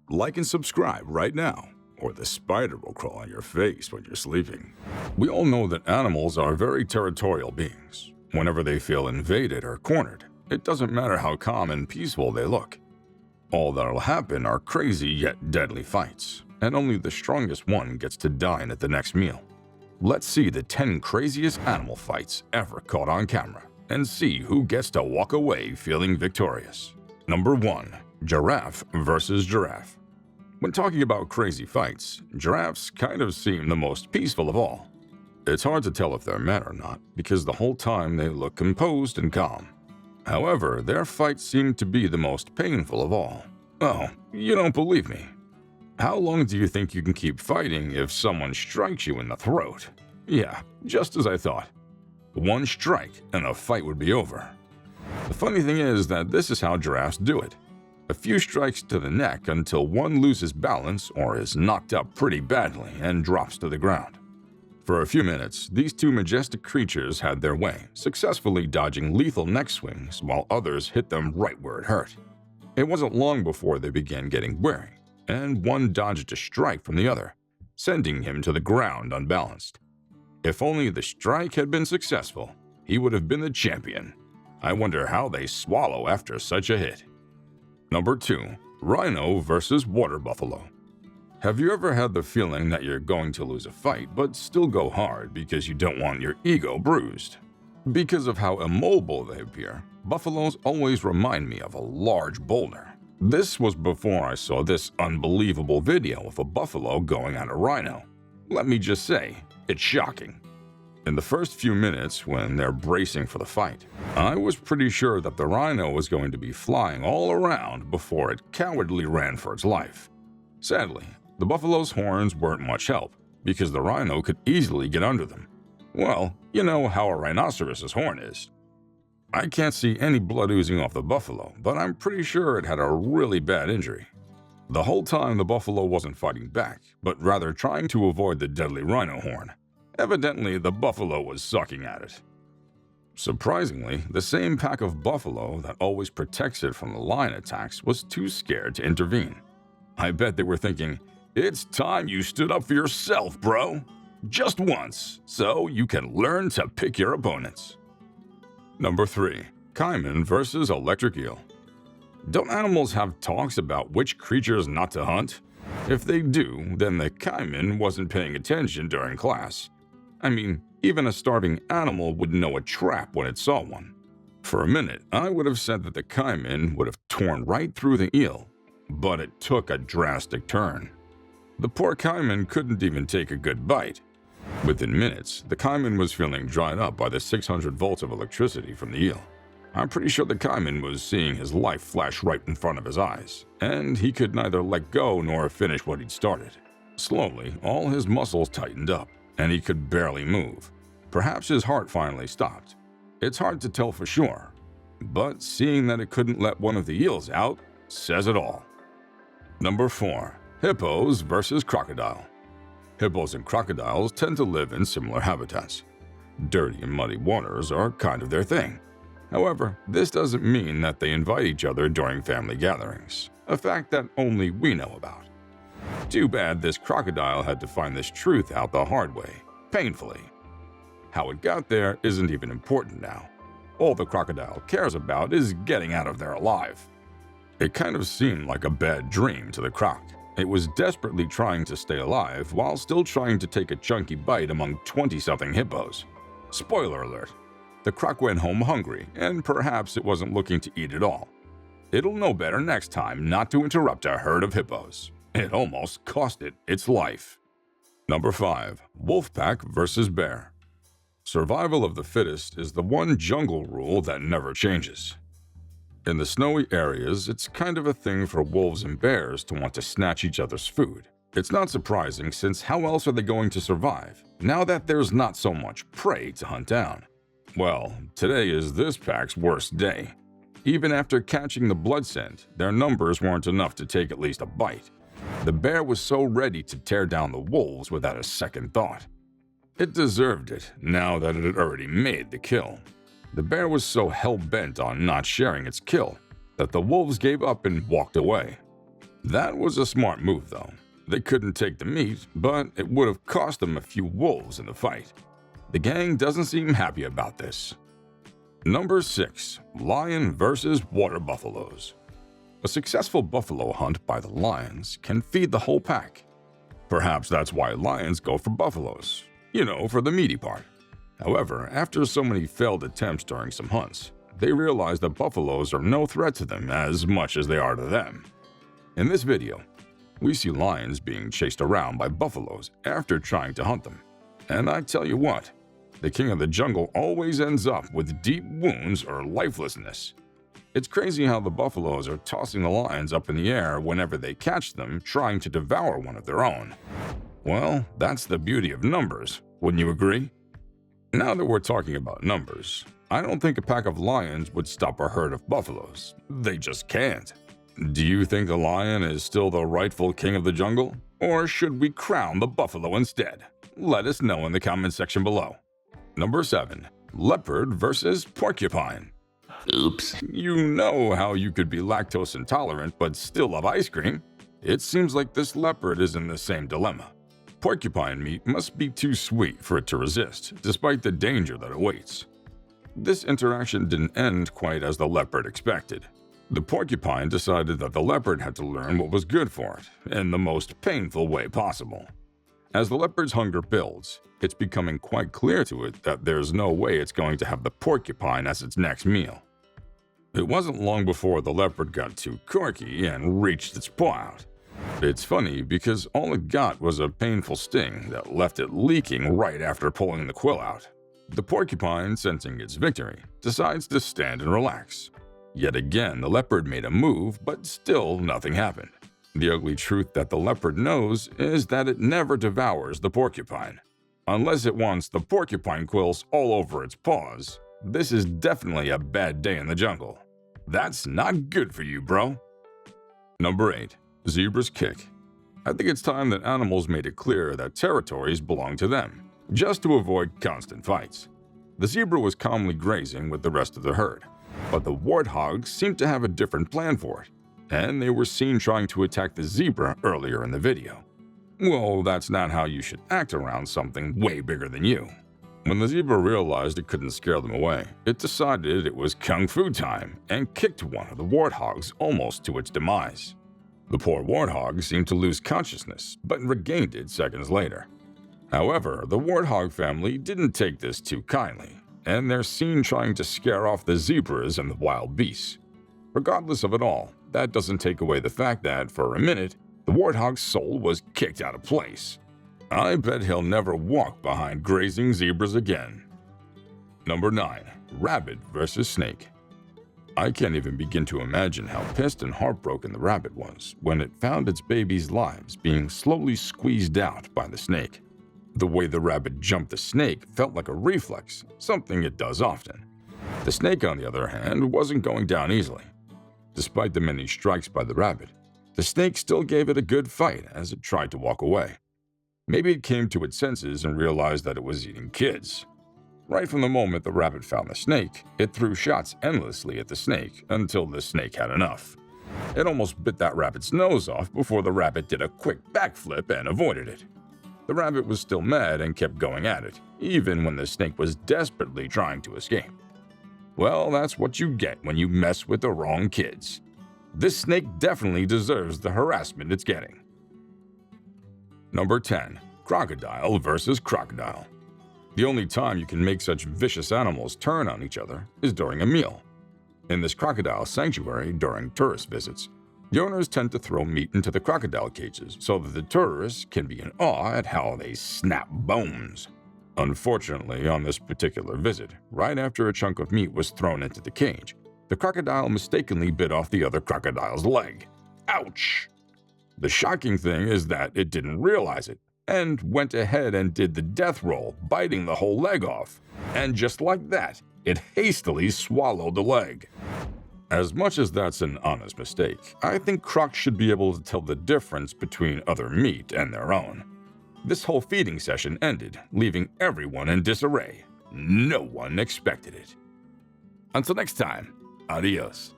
like and subscribe right now, or the spider will crawl on your face when you're sleeping. We all know that animals are very territorial beings. Whenever they feel invaded or cornered, it doesn't matter how calm and peaceful they look. All that'll happen are crazy yet deadly fights, and only the strongest one gets to dine at the next meal. Let's see the 10 craziest animal fights ever caught on camera, and see who gets to walk away feeling victorious. Number 1. Giraffe versus Giraffe. When talking about crazy fights, giraffes kind of seem the most peaceful of all. It's hard to tell if they're mad or not, because the whole time they look composed and calm. However, their fights seem to be the most painful of all. Oh, you don't believe me? How long do you think you can keep fighting if someone strikes you in the throat? Yeah, just as I thought. One strike and the fight would be over. The funny thing is that this is how giraffes do it. A few strikes to the neck until one loses balance or is knocked up pretty badly and drops to the ground. For a few minutes, these two majestic creatures had their way, successfully dodging lethal neck swings while others hit them right where it hurt. It wasn't long before they began getting wary, and one dodged a strike from the other, sending him to the ground unbalanced. If only the strike had been successful, he would have been the champion. I wonder how they swallow after such a hit. Number 2. Rhino versus water buffalo. Have you ever had the feeling that you're going to lose a fight but still go hard because you don't want your ego bruised? Because of how immobile they appear, buffaloes always remind me of a large boulder. This was before I saw this unbelievable video of a buffalo going at a rhino. Let me just say, it's shocking. In the first few minutes when they're bracing for the fight, I was pretty sure that the rhino was going to be flying all around before it cowardly ran for its life. Sadly, the buffalo's horns weren't much help, because the rhino could easily get under them. Well, you know how a rhinoceros's horn is. I can't see any blood oozing off the buffalo, but I'm pretty sure it had a really bad injury. The whole time the buffalo wasn't fighting back, but rather trying to avoid the deadly rhino horn. Evidently, the buffalo was sucking at it. Surprisingly, the same pack of buffalo that always protects it from the lion attacks was too scared to intervene. I bet they were thinking, "It's time you stood up for yourself, bro. Just once, so you can learn to pick your opponents." Number 3. Kaiman versus Electric Eel. Don't animals have talks about which creatures not to hunt? If they do, then the Kaiman wasn't paying attention during class. I mean, even a starving animal would know a trap when it saw one. For a minute, I would have said that the Kaiman would have torn right through the eel, but it took a drastic turn. The poor Kaiman couldn't even take a good bite. Within minutes, the Kaiman was feeling dried up by the 600 volts of electricity from the eel. I'm pretty sure the Kaiman was seeing his life flash right in front of his eyes, and he could neither let go nor finish what he'd started. Slowly, all his muscles tightened up, and he could barely move. Perhaps his heart finally stopped. It's hard to tell for sure, but seeing that it couldn't let one of the eels out says it all. Number 4. Hippos versus Crocodile. Hippos and crocodiles tend to live in similar habitats. Dirty and muddy waters are kind of their thing. However, this doesn't mean that they invite each other during family gatherings, a fact that only we know about. Too bad this crocodile had to find this truth out the hard way, painfully. How it got there isn't even important now. All the crocodile cares about is getting out of there alive. It kind of seemed like a bad dream to the croc. It was desperately trying to stay alive while still trying to take a chunky bite among 20-something hippos. Spoiler alert, the croc went home hungry, and perhaps it wasn't looking to eat at all. It'll know better next time not to interrupt a herd of hippos. It almost cost it its life. Number 5. Wolfpack versus bear. Survival of the fittest is the one jungle rule that never changes. In the snowy areas, it's kind of a thing for wolves and bears to want to snatch each other's food. It's not surprising, since how else are they going to survive, now that there's not so much prey to hunt down? Well, today is this pack's worst day. Even after catching the blood scent, their numbers weren't enough to take at least a bite. The bear was so ready to tear down the wolves without a second thought. It deserved it, now that it had already made the kill. The bear was so hell-bent on not sharing its kill that the wolves gave up and walked away. That was a smart move, though. They couldn't take the meat, but it would have cost them a few wolves in the fight. The gang doesn't seem happy about this. Number 6. Lion versus water buffaloes. A successful buffalo hunt by the lions can feed the whole pack. Perhaps that's why lions go for buffaloes. For the meaty part. However, after so many failed attempts during some hunts, they realize that buffaloes are no threat to them as much as they are to them. In this video, we see lions being chased around by buffaloes after trying to hunt them. And I tell you what, the king of the jungle always ends up with deep wounds or lifelessness. It's crazy how the buffaloes are tossing the lions up in the air whenever they catch them trying to devour one of their own. Well, that's the beauty of numbers, wouldn't you agree? Now that we're talking about numbers, I don't think a pack of lions would stop a herd of buffaloes. They just can't. Do you think the lion is still the rightful king of the jungle? Or should we crown the buffalo instead? Let us know in the comment section below. Number 7. Leopard versus porcupine. Oops. You know how you could be lactose intolerant but still love ice cream? It seems like this leopard is in the same dilemma. Porcupine meat must be too sweet for it to resist, despite the danger that awaits. This interaction didn't end quite as the leopard expected. The porcupine decided that the leopard had to learn what was good for it, in the most painful way possible. As the leopard's hunger builds, it's becoming quite clear to it that there's no way it's going to have the porcupine as its next meal. It wasn't long before the leopard got too cocky and reached its paw out. It's funny because all it got was a painful sting that left it leaking right after pulling the quill out. The porcupine, sensing its victory, decides to stand and relax. Yet again, the leopard made a move, but still nothing happened. The ugly truth that the leopard knows is that it never devours the porcupine. Unless it wants the porcupine quills all over its paws, this is definitely a bad day in the jungle. That's not good for you, bro. Number 8. Zebra's kick. I think it's time that animals made it clear that territories belong to them, just to avoid constant fights. The zebra was calmly grazing with the rest of the herd, but the warthogs seemed to have a different plan for it, and they were seen trying to attack the zebra earlier in the video. Well, that's not how you should act around something way bigger than you. When the zebra realized it couldn't scare them away, it decided it was kung fu time and kicked one of the warthogs almost to its demise. The poor warthog seemed to lose consciousness, but regained it seconds later. However, the warthog family didn't take this too kindly, and they're seen trying to scare off the zebras and the wild beasts. Regardless of it all, that doesn't take away the fact that, for a minute, the warthog's soul was kicked out of place. I bet he'll never walk behind grazing zebras again. Number 9. Rabbit versus snake. I can't even begin to imagine how pissed and heartbroken the rabbit was when it found its baby's lives being slowly squeezed out by the snake. The way the rabbit jumped the snake felt like a reflex, something it does often. The snake, on the other hand, wasn't going down easily. Despite the many strikes by the rabbit, the snake still gave it a good fight as it tried to walk away. Maybe it came to its senses and realized that it was eating kids. Right from the moment the rabbit found the snake, it threw shots endlessly at the snake until the snake had enough. It almost bit that rabbit's nose off before the rabbit did a quick backflip and avoided it. The rabbit was still mad and kept going at it, even when the snake was desperately trying to escape. Well, that's what you get when you mess with the wrong kids. This snake definitely deserves the harassment it's getting. Number 10. Crocodile versus crocodile. The only time you can make such vicious animals turn on each other is during a meal. In this crocodile sanctuary during tourist visits, the owners tend to throw meat into the crocodile cages so that the tourists can be in awe at how they snap bones. Unfortunately, on this particular visit, right after a chunk of meat was thrown into the cage, the crocodile mistakenly bit off the other crocodile's leg. Ouch! The shocking thing is that it didn't realize it, and went ahead and did the death roll, biting the whole leg off. And just like that, it hastily swallowed the leg. As much as that's an honest mistake, I think crocs should be able to tell the difference between other meat and their own. This whole feeding session ended, leaving everyone in disarray. No one expected it. Until next time, adios.